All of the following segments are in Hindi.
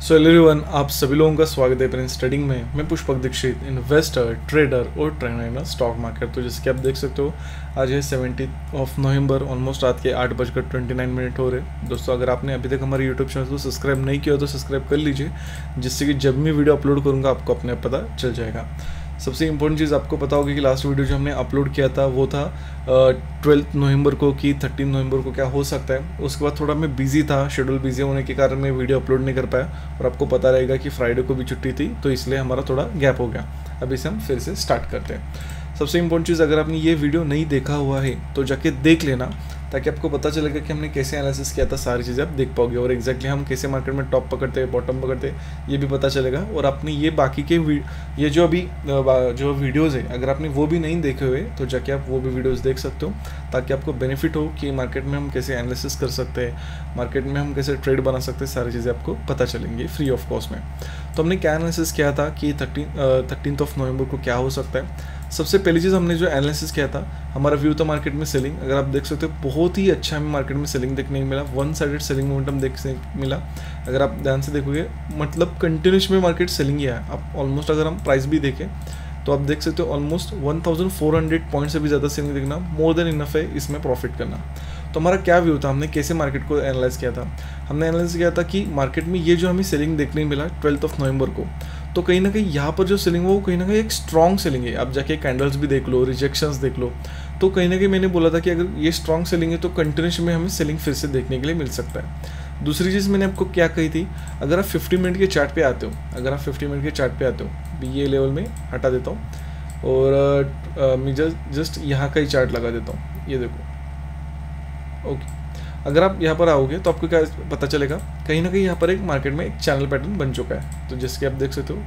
सो एवरीवन, आप सभी लोगों का स्वागत है प्रिंस ट्रेडिंग में। मैं पुष्पक दीक्षित, इन्वेस्टर, ट्रेडर और ट्रेनर स्टॉक मार्केट। तो जैसे कि आप देख सकते हो, आज है 17 नवंबर, ऑलमोस्ट रात के 8:29 हो रहे। दोस्तों, अगर आपने अभी तक हमारे यूट्यूब चैनल को सब्सक्राइब नहीं किया तो सब्सक्राइब कर लीजिए, जिससे कि जब मैं वीडियो अपलोड करूँगा आपको अपने पता चल जाएगा। सबसे इम्पोर्टेंट चीज़ आपको पता होगी कि लास्ट वीडियो जो हमने अपलोड किया था वो था 12 नवंबर को कि 13 नवंबर को क्या हो सकता है। उसके बाद थोड़ा मैं बिजी था, शेड्यूल बिजी होने के कारण मैं वीडियो अपलोड नहीं कर पाया। और आपको पता रहेगा कि फ्राइडे को भी छुट्टी थी, तो इसलिए हमारा थोड़ा गैप हो गया। अभी से हम फिर से स्टार्ट करते हैं। सबसे इम्पोर्टेंट चीज़, अगर आपने ये वीडियो नहीं देखा हुआ है तो जाके देख लेना, ताकि आपको पता चलेगा कि हमने कैसे एनालिसिस किया था। सारी चीज़ें आप देख पाओगे और एग्जैक्टली हम कैसे मार्केट में टॉप पकड़ते हैं, बॉटम पकड़ते हैं, ये भी पता चलेगा। और आपने ये बाकी के ये जो अभी जो वीडियोज़ है, अगर आपने वो भी नहीं देखे हुए तो जाके आप वो भी वीडियोज़ देख सकते हो, ताकि आपको बेनिफिट हो कि मार्केट में हम कैसे एनालिसिस कर सकते हैं, मार्केट में हम कैसे ट्रेड बना सकते हैं। सारी चीज़ें आपको पता चलेंगी फ्री ऑफ कॉस्ट में। तो हमने क्या एनालिसिस किया था कि 13 नवंबर को क्या हो सकता है। सबसे पहली चीज़ हमने जो एनालिसिस किया था, हमारा व्यू था मार्केट में सेलिंग। अगर आप देख सकते हो, बहुत ही अच्छा हमें मार्केट में सेलिंग देखने को मिला, वन साइडेड सेलिंग मोमेंटम देखने मिला। अगर आप ध्यान से देखोगे, मतलब कंटिन्यूस में मार्केट सेलिंग ही है। आप ऑलमोस्ट अगर हम प्राइस भी देखें तो आप देख सकते हो ऑलमोस्ट 1400 पॉइंट से भी ज़्यादा सेलिंग देखना मोर देन इनफ है इसमें प्रॉफिट करना। तो हमारा क्या व्यू था, हमने कैसे मार्केट को एनालाइज किया था। हमने एनालाइज किया था कि मार्केट में ये जो हमें सेलिंग देखने मिला 12 नवंबर को, तो कहीं ना कहीं यहाँ पर जो सेलिंग हो वो कहीं ना कहीं एक स्ट्रॉन्ग सेलिंग है। आप जाके कैंडल्स भी देख लो, रिजेक्शंस देख लो, तो कहीं ना कहीं मैंने बोला था कि अगर ये स्ट्रॉन्ग सेलिंग है तो कंटिन्यूस में हमें सेलिंग फिर से देखने के लिए मिल सकता है। दूसरी चीज़ मैंने आपको क्या कही थी, अगर आप 50 मिनट के चार्ट पे आते हो, अगर आप 50 मिनट के चार्ट पे आते हो, ये लेवल में हटा देता हूँ और मैं जस्ट यहाँ का ही चार्ट लगा देता हूँ। ये देखो, ओके। अगर आप यहाँ पर आओगे तो आपको क्या पता चलेगा, कहीं ना कहीं यहाँ पर एक मार्केट में एक चैनल पैटर्न बन चुका है। तो जैसे कि आप देख सकते हो,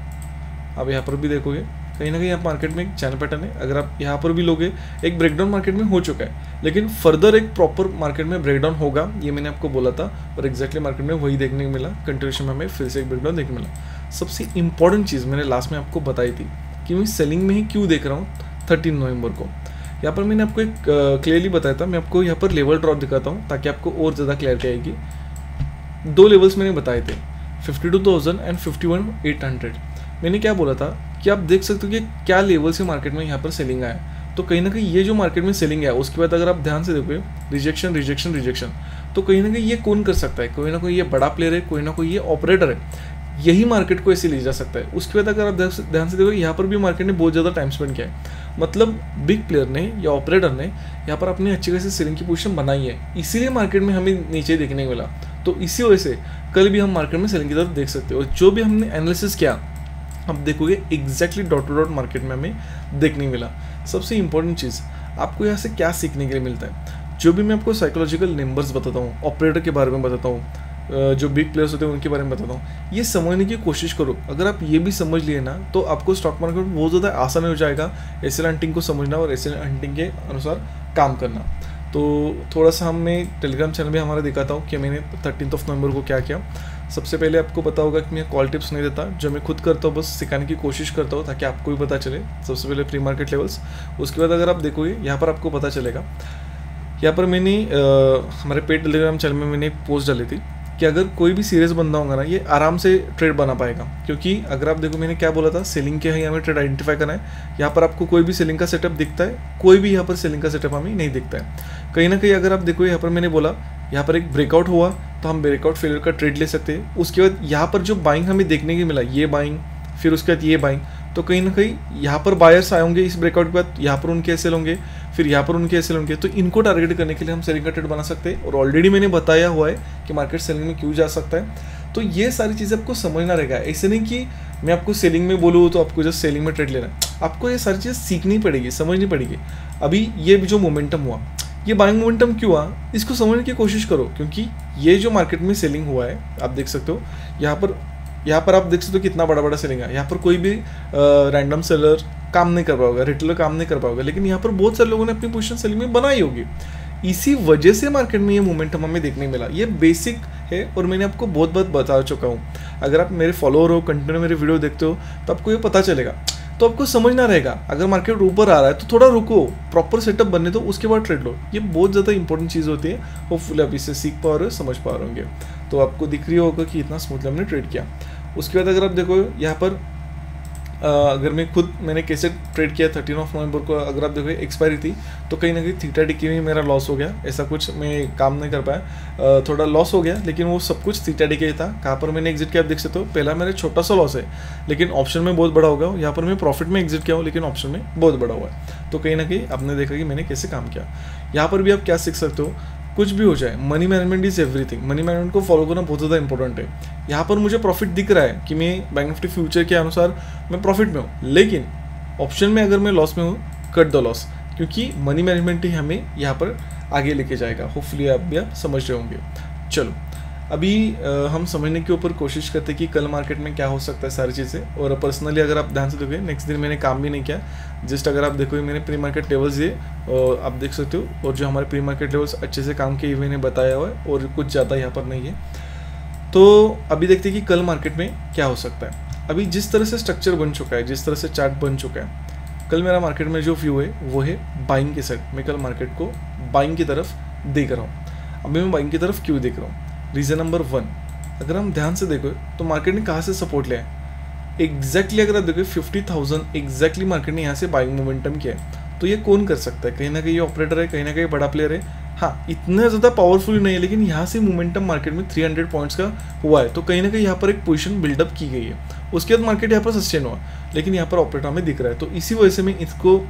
आप यहाँ पर भी देखोगे कहीं ना कहीं यहाँ मार्केट में एक चैनल पैटर्न है। अगर आप यहाँ पर भी लोगे, एक ब्रेकडाउन मार्केट में हो चुका है, लेकिन फर्दर एक प्रॉपर मार्केट में ब्रेकडाउन होगा, ये मैंने आपको बोला था। और एग्जैक्टली मार्केट में वही देखने को मिला, कंटिन्यूशन में हमें फिर से एक ब्रेकडाउन देखने मिला। सबसे इंपॉर्टेंट चीज़ मैंने लास्ट में आपको बताई थी कि मैं सेलिंग में ही क्यों देख रहा हूँ 13 नवंबर को। यहाँ पर मैंने आपको एक क्लियरली बताया था। मैं आपको यहाँ पर लेवल ड्रॉप दिखाता हूँ ताकि आपको और ज़्यादा क्लैरिटी आएगी। दो लेवल्स मैंने बताए थे, 52,000 एंड 51,800। मैंने क्या बोला था कि आप देख सकते हो कि क्या लेवल से मार्केट में यहाँ पर सेलिंग आया। तो कहीं ना कहीं ये जो मार्केट में सेलिंग है, उसके बाद अगर आप ध्यान से देखोगे, रिजेक्शन रिजेक्शन रिजेक्शन, तो कहीं ना कहीं ये कौन कर सकता है, कोई ना कोई ये बड़ा प्लेयर है, कोई ना कोई ये ऑपरेटर है, यही मार्केट को ऐसे ले जा सकता है। उसके बाद अगर आप ध्यान से देखो, यहाँ पर भी मार्केट ने बहुत ज़्यादा टाइम स्पेंड किया है। मतलब बिग प्लेयर ने या ऑपरेटर ने यहाँ पर अपनी अच्छी खासी सेलिंग की पोजीशन बनाई है, इसीलिए मार्केट में हमें नीचे देखने को मिला। तो इसी वजह से कल भी हम मार्केट में सेलिंग की तरफ देख सकते हो। और जो भी हमने एनालिसिस किया, आप देखोगे exactly dot to dot market में हमें देखने मिला। सबसे इंपॉर्टेंट चीज़, आपको यहाँ से क्या सीखने के लिए मिलता है, जो भी मैं आपको साइकोलॉजिकल नंबर्स बताता हूँ, ऑपरेटर के बारे में बताता हूँ, जो बिग प्लेयर्स होते हैं उनके बारे में बताता हूँ, ये समझने की कोशिश करो। अगर आप ये भी समझ लिए ना, तो आपको स्टॉक मार्केट में बहुत ज़्यादा आसान हो जाएगा एसएल हंटिंग को समझना और एसएल हंटिंग के अनुसार काम करना। तो थोड़ा सा मैं टेलीग्राम चैनल भी हमारा दिखाता हूँ कि मैंने 13 नवंबर को क्या किया। सबसे पहले आपको पता होगा कि मैं कॉल टिप्स नहीं देता, जो मैं खुद करता हूँ बस सिखाने की कोशिश करता हूँ ताकि आपको भी पता चले। सबसे पहले प्री मार्केट लेवल्स, उसके बाद अगर आप देखोगे यहाँ पर आपको पता चलेगा, यहाँ पर मैंने हमारे पेड टेलीग्राम चैनल में मैंने एक पोस्ट डाली थी कि अगर कोई भी सीरियस बंदा होगा ना, ये आराम से ट्रेड बना पाएगा। क्योंकि अगर आप देखो, मैंने क्या बोला था, सेलिंग के यहाँ हमें ट्रेड आइडेंटिफाई करना है। यहाँ पर आपको कोई भी सेलिंग का सेटअप दिखता है, कोई भी यहाँ पर सेलिंग का सेटअप हमें नहीं दिखता है। कहीं ना कहीं अगर आप देखो, यहाँ पर मैंने बोला यहाँ पर एक ब्रेकआउट हुआ तो हम ब्रेकआउट फेलियर का ट्रेड ले सकते हैं। उसके बाद यहाँ पर जो बाइंग हमें देखने को मिला, ये बाइंग, फिर उसके बाद ये बाइंग, तो कहीं ना कहीं यहाँ पर बायर्स आए होंगे इस ब्रेकआउट के बाद, यहाँ पर उनके एसएल होंगे, फिर यहाँ पर उनके एसएल होंगे। तो इनको टारगेट करने के लिए हम सेलिंग का ट्रेड बना सकते हैं। और ऑलरेडी मैंने बताया हुआ है कि मार्केट सेलिंग में क्यों जा सकता है। तो ये सारी चीज़ें आपको समझना रहेगा। ऐसे नहीं कि मैं आपको सेलिंग में बोलूँ तो आपको जस्ट सेलिंग में ट्रेड लेना है, आपको ये सारी चीज़ें सीखनी पड़ेगी, समझनी पड़ेगी। अभी ये जो मोमेंटम हुआ, ये बाइंग मोमेंटम क्यों हुआ, इसको समझने की कोशिश करो। क्योंकि ये जो मार्केट में सेलिंग हुआ है, आप देख सकते हो यहाँ पर आप देख सकते हो कितना बड़ा बड़ा सेलिंग है। यहाँ पर कोई भी रैंडम सेलर काम नहीं कर पाओगे, रिटेलर काम नहीं कर पाओगे, लेकिन यहाँ पर बहुत सारे लोगों ने अपनी पोजीशन सेलिंग में बनाई होगी। इसी वजह से मार्केट में ये मोमेंटम हमें देखने मिला। ये बेसिक है और मैंने आपको बहुत बार बता चुका हूँ। अगर आप मेरे फॉलोअर हो, कंटिन्यू मेरे वीडियो देखते हो, तो आपको ये पता चलेगा। तो आपको समझना रहेगा, अगर मार्केट ऊपर आ रहा है तो थोड़ा रुको, प्रॉपर सेटअप बनने दो, उसके बाद ट्रेड लो। ये बहुत ज़्यादा इंपॉर्टेंट चीज़ होती है। होपफुली आप इससे सीख पा रहे हो, समझ पा रहे होंगे। तो आपको दिख रही होगा कि इतना स्मूथली हमने ट्रेड किया। उसके बाद अगर आप देखो यहाँ पर अगर मैंने कैसे ट्रेड किया 13 नवंबर को, अगर आप देखो एक्सपायरी थी तो कहीं ना कहीं थीटा डी की में मेरा लॉस हो गया। ऐसा कुछ मैं काम नहीं कर पाया, थोड़ा लॉस हो गया, लेकिन वो सब कुछ थीटा डी के ही था। कहाँ पर मैंने एग्जिट किया आप देख सकते हो, पहला मेरा छोटा सा लॉस है लेकिन ऑप्शन में बहुत बड़ा होगा। यहाँ पर मैं प्रॉफिट में एग्जिट किया हूँ लेकिन ऑप्शन में बहुत बड़ा हुआ है। तो कहीं ना कहीं आपने देखा कि मैंने कैसे काम किया। यहाँ पर भी आप क्या सीख सकते हो, कुछ भी हो जाए money management is everything. Money management को फॉलो करना बहुत ज़्यादा इंपॉर्टेंट है। यहाँ पर मुझे प्रॉफिट दिख रहा है कि मैं बैंक निफ्टी फ्यूचर के अनुसार मैं प्रॉफिट में हूँ, लेकिन ऑप्शन में अगर मैं लॉस में हूँ, कट द लॉस, क्योंकि मनी मैनेजमेंट ही हमें यहाँ पर आगे लेके जाएगा। होपफुली आप समझ रहे होंगे। चलो अभी हम समझने के ऊपर कोशिश करते हैं कि कल मार्केट में क्या हो सकता है सारी चीज़ें। और पर्सनली अगर आप ध्यान से देखोगे, नेक्स्ट दिन मैंने काम भी नहीं किया, जस्ट अगर आप देखोगे मैंने प्री मार्केट लेवल्स दिए और आप देख सकते हो, और जो हमारे प्री मार्केट लेवल्स अच्छे से काम किए मैंने बताया हुआ है और कुछ ज़्यादा यहाँ पर नहीं है। तो अभी देखते हैं कि कल मार्केट में क्या हो सकता है। अभी जिस तरह से स्ट्रक्चर बन चुका है, जिस तरह से चार्ट बन चुका है, कल मेरा मार्केट में जो व्यू है वो है बाइंग के साइड। मैं कल मार्केट को बाइंग की तरफ देख रहा हूँ। अभी मैं बाइंग की तरफ क्यों देख रहा हूँ, रीज़न नंबर 1, अगर हम ध्यान से देखो तो मार्केट ने कहाँ से सपोर्ट लिया है एग्जैक्टली। अगर आप देखो 50,000 एग्जैक्टली मार्केट ने यहाँ से बाइंग मोमेंटम किया है। तो ये कौन कर सकता है, कहीं ना कहीं ये ऑपरेटर है, कहीं ना कहीं बड़ा प्लेयर है। हाँ, इतना ज़्यादा पावरफुल नहीं है, लेकिन यहाँ से मोमेंटम मार्केट में 300 पॉइंट्स का हुआ है। तो कहीं ना कहीं यहाँ पर एक पोजीशन बिल्डअप की गई है। उसके बाद मार्केट यहाँ पर सस्टेन हुआ, लेकिन यहाँ पर ऑपरेटर में दिख रहा है। तो इसी वजह से मैं इसको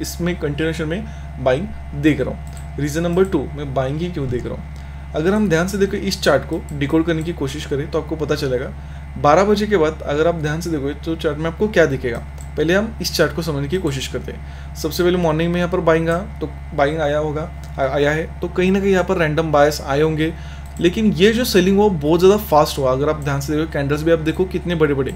इसमें कंटिन्यूएशन में बाइंग देख रहा हूँ। रीज़न नंबर 2, मैं बाइंग ही क्यों देख रहा हूँ, अगर हम ध्यान से देखो इस चार्ट को डिकोड करने की कोशिश करें तो आपको पता चलेगा 12 बजे के बाद अगर आप ध्यान से देखोगे तो चार्ट में आपको क्या दिखेगा। पहले हम इस चार्ट को समझने की कोशिश करते हैं। सबसे पहले मॉर्निंग में यहाँ पर बाइंग आया है, तो कहीं ना कहीं यहाँ पर रैंडम बायस आए होंगे, लेकिन ये जो सेलिंग हुआ बहुत ज़्यादा फास्ट हुआ। अगर आप ध्यान से देखो कैंडल्स भी आप देखो कितने बड़े बड़े,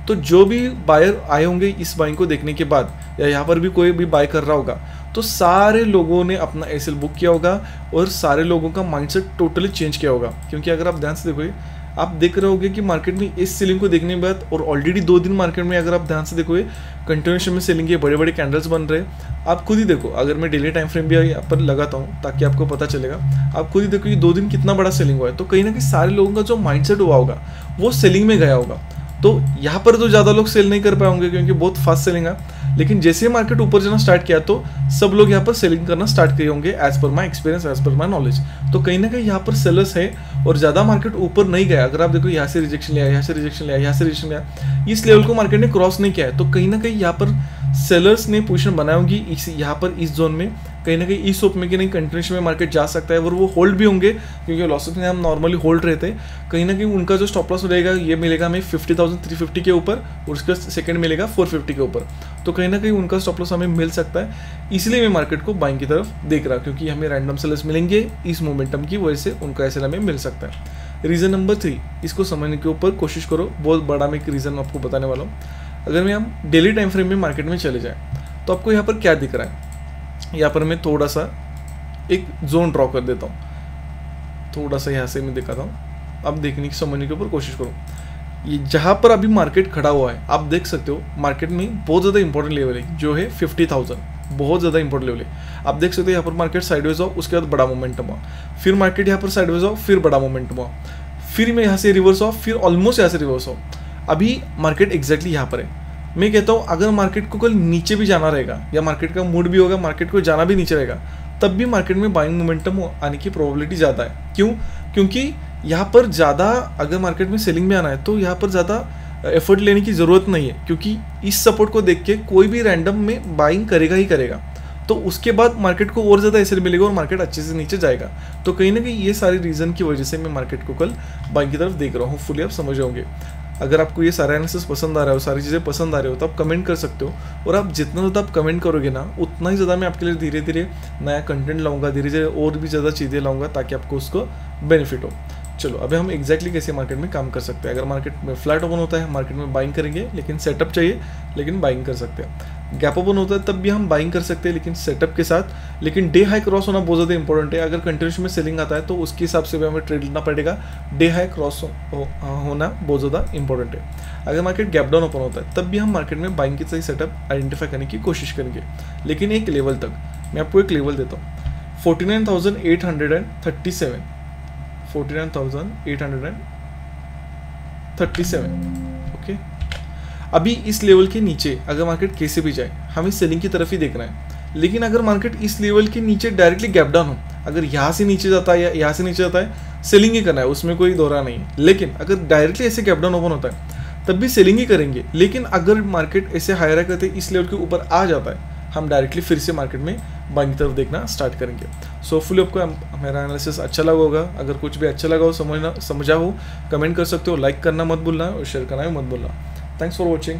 तो जो भी बायर आए होंगे इस बाइंग को देखने के बाद, या यहाँ पर भी कोई भी बाय कर रहा होगा, तो सारे लोगों ने अपना एसएल बुक किया होगा और सारे लोगों का माइंडसेट टोटली चेंज किया होगा। क्योंकि अगर आप ध्यान से देखोगे, आप देख रहे होगे कि मार्केट में इस सेलिंग को देखने के बाद, और ऑलरेडी 2 दिन मार्केट में अगर आप ध्यान से देखोगे कंटिन्यूएशन में सेलिंग के बड़े बड़े कैंडल्स बन रहे हैं। आप खुद ही देखो, अगर मैं डेली टाइम फ्रेम भी यहाँ पर लगाता हूँ ताकि आपको पता चलेगा, आप खुद ही देखो कि 2 दिन कितना बड़ा सेलिंग हुआ है। तो कहीं ना कहीं सारे लोगों का जो माइंडसेट हुआ होगा वो सेलिंग में गया होगा। तो यहाँ पर तो ज़्यादा लोग सेल नहीं कर पाएंगे क्योंकि बहुत फास्ट सेलिंग है, लेकिन जैसे ही मार्केट ऊपर जाना स्टार्ट किया तो सब लोग यहाँ पर सेलिंग करना स्टार्ट किए होंगे, as per my experience, as per my knowledge. तो कहीं ना कहीं यहाँ पर सेलर्स है और ज़्यादा मार्केट ऊपर नहीं गया। अगर आप देखो यहाँ से रिजेक्शन लिया, यहाँ से रिजेक्शन लिया, यहाँ से रिजेक्शन लिया, इस लेवल को मार्केट ने क्रॉस नहीं किया है। तो कहीं ना कहीं यहाँ पर सेलर्स ने पोजीशन बनाई होगी इस यहाँ पर इस जोन में, कहीं ना कहीं इस होप में कि नहीं कंटिन्यूएशन में मार्केट जा सकता है, और वो होल्ड भी होंगे क्योंकि लॉसेस में हम नॉर्मली होल्ड रहते हैं। कहीं ना कहीं उनका जो स्टॉप लॉस रहेगा ये मिलेगा हमें 50,350 के ऊपर, और उसका सेकंड मिलेगा 450 के ऊपर। तो कहीं ना कहीं उनका स्टॉप लॉस हमें मिल सकता है। इसलिए मैं मार्केट को बाइंग की तरफ देख रहा, क्योंकि हमें रैंडम सेलर्स मिलेंगे इस मोमेंटम की वजह से, उनका एसएल हमें मिल सकता है। रीज़न नंबर 3, इसको समझने के ऊपर कोशिश करो, बहुत बड़ा मैं एक रीज़न आपको बताने वाला हूँ। अगर मैं हम डेली टाइम फ्रेम में मार्केट में चले जाए तो आपको यहाँ पर क्या दिख रहा है, यहाँ पर मैं थोड़ा सा एक जोन ड्रॉ कर देता हूँ, थोड़ा सा यहाँ से मैं दिखाता हूँ। अब देखने की समझने के ऊपर कोशिश करो, ये जहाँ पर अभी मार्केट खड़ा हुआ है आप देख सकते हो मार्केट में बहुत ज़्यादा इंपॉर्टेंट लेवल है जो है 50,000, बहुत ज़्यादा इंपॉर्टेंट लेवल है। आप देख सकते हो यहाँ पर मार्केट साइडवेज हुआ, उसके बाद बड़ा मोमेंटम हुआ, फिर मार्केट यहाँ पर साइडवेज हुआ, फिर बड़ा मोमेंटम हुआ, फिर मैं यहाँ से रिवर्स हुआ, फिर ऑलमोस्ट यहाँ से रिवर्स हुआ। अभी मार्केट एग्जैक्टली यहाँ पर है। मैं कहता हूँ अगर मार्केट को कल नीचे भी जाना रहेगा, या मार्केट का मूड भी होगा मार्केट को जाना भी नीचे रहेगा, तब भी मार्केट में बाइंग मोमेंटम आने की प्रोबेबिलिटी ज़्यादा है। क्यों? क्योंकि यहाँ पर ज़्यादा अगर मार्केट में सेलिंग में आना है तो यहाँ पर ज़्यादा एफर्ट लेने की ज़रूरत नहीं है, क्योंकि इस सपोर्ट को देख के कोई भी रैंडम में बाइंग करेगा ही करेगा। तो उसके बाद मार्केट को और ज़्यादा एसएल मिलेगा और मार्केट अच्छे से नीचे जाएगा। तो कहीं ना कहीं ये सारी रीज़न की वजह से मैं मार्केट को कल बाइंग की तरफ देख रहा हूँ। फुली आप समझ जाओगे। अगर आपको ये सारा एनालिसिस पसंद आ रहा हो, सारी चीज़ें पसंद आ रही हो, तो आप कमेंट कर सकते हो, और आप जितना ज़्यादा आप कमेंट करोगे ना उतना ही ज़्यादा मैं आपके लिए धीरे धीरे नया कंटेंट लाऊंगा, धीरे धीरे और भी ज़्यादा चीज़ें लाऊंगा ताकि आपको उसको बेनिफिट हो। चलो अभी हम एग्जैक्टली कैसे मार्केट में काम कर सकते हैं। अगर मार्केट में फ्लैट ओपन होता है मार्केट में बाइंग करेंगे, लेकिन सेटअप चाहिए, लेकिन बाइंग कर सकते हैं। गैप ओपन होता है तब भी हम बाइंग कर सकते हैं लेकिन सेटअप के साथ। लेकिन डे हाई क्रॉस होना बहुत ज़्यादा इंपॉर्टेंट है। अगर कंटिन्यूएशन में सेलिंग आता है तो उसके हिसाब से भी हमें ट्रेड लेना पड़ेगा। डे हाई क्रॉस होना बहुत ज़्यादा इंपॉर्टेंट है। अगर मार्केट गैप डाउन ओपन होता है तब भी हम मार्केट में बाइंग की सही सेटअप आइडेंटिफाई करने की कोशिश करेंगे, लेकिन एक लेवल तक। मैं आपको एक लेवल देता हूँ 49,837, 49,837। ओके, अभी इस लेवल के नीचे अगर मार्केट कैसे भी जाए हमें सेलिंग की तरफ ही देखना है। लेकिन अगर मार्केट इस लेवल के नीचे डायरेक्टली गैप डाउन हो, अगर यहाँ से नीचे जाता है या यहाँ से नीचे जाता है, सेलिंग ही करना है, उसमें कोई दोहरा नहीं है। लेकिन अगर डायरेक्टली ऐसे गैप डाउन ओपन होता है तब भी सेलिंग ही करेंगे। लेकिन अगर मार्केट ऐसे हायर करते इस लेवल के ऊपर आ जाता है, हम डायरेक्टली फिर से मार्केट में बाइंग तरफ देखना स्टार्ट करेंगे। सो होपफुली आपको मेरा एनालिसिस अच्छा लगा होगा। अगर कुछ भी अच्छा लगा हो, समझा हो, कमेंट कर सकते हो, लाइक करना मत भूलना और शेयर करना भी मत भूलना। Thanks for watching.